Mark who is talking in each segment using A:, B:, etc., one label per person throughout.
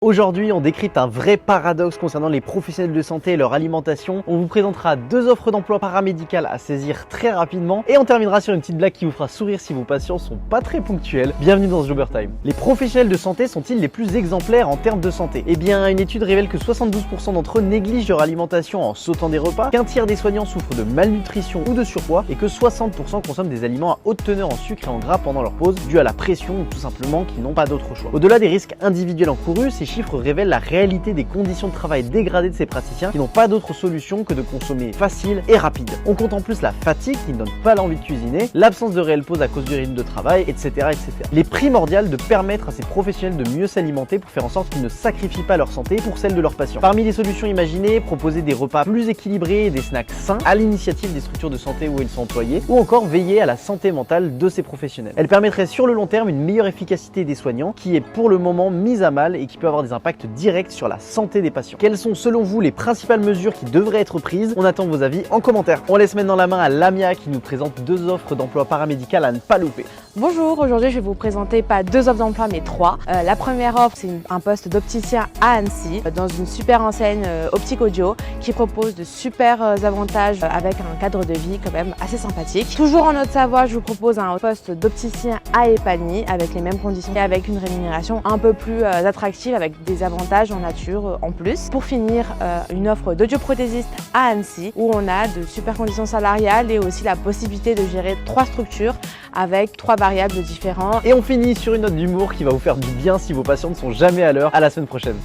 A: Aujourd'hui, on décrypte un vrai paradoxe concernant les professionnels de santé et leur alimentation. On vous présentera deux offres d'emploi paramédicales à saisir très rapidement et on terminera sur une petite blague qui vous fera sourire si vos patients sont pas très ponctuels. Bienvenue dans ce Jobber Time. Les professionnels de santé sont-ils les plus exemplaires en termes de santé? Eh bien, une étude révèle que 72% d'entre eux négligent leur alimentation en sautant des repas, qu'un tiers des soignants souffrent de malnutrition ou de surpoids et que 60% consomment des aliments à haute teneur en sucre et en gras pendant leur pause, dû à la pression ou tout simplement qu'ils n'ont pas d'autre choix. Au-delà des risques individuels encourus, ces chiffres révèlent la réalité des conditions de travail dégradées de ces praticiens qui n'ont pas d'autre solution que de consommer facile et rapide. On compte en plus la fatigue qui ne donne pas l'envie de cuisiner, l'absence de réelle pause à cause du rythme de travail, etc. etc. Il est primordial de permettre à ces professionnels de mieux s'alimenter pour faire en sorte qu'ils ne sacrifient pas leur santé pour celle de leurs patients. Parmi les solutions imaginées, proposer des repas plus équilibrés et des snacks sains à l'initiative des structures de santé où ils sont employés, ou encore veiller à la santé mentale de ces professionnels. Elle permettrait sur le long terme une meilleure efficacité des soignants qui est pour le moment mise à mal et qui peut avoir des impacts directs sur la santé des patients. Quelles sont selon vous les principales mesures qui devraient être prises? On attend vos avis en commentaire. On laisse maintenant la main à Lamia qui nous présente deux offres d'emploi paramédical à ne pas louper.
B: Bonjour, aujourd'hui je vais vous présenter pas deux offres d'emploi mais trois. La première offre c'est un poste d'opticien à Annecy dans une super enseigne optique audio qui propose de super avantages avec un cadre de vie quand même assez sympathique. Toujours en Haute-Savoie, je vous propose un poste d'opticien à Épagny avec les mêmes conditions et avec une rémunération un peu plus attractive avec des avantages en nature en plus. Pour finir, une offre d'audioprothésiste à Annecy où on a de super conditions salariales et aussi la possibilité de gérer 3 structures avec 3 variables différentes.
A: Et on finit sur une note d'humour qui va vous faire du bien si vos patients ne sont jamais à l'heure. À la semaine prochaine.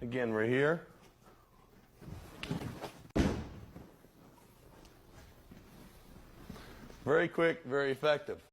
C: Again, we're here. Very quick, very effective.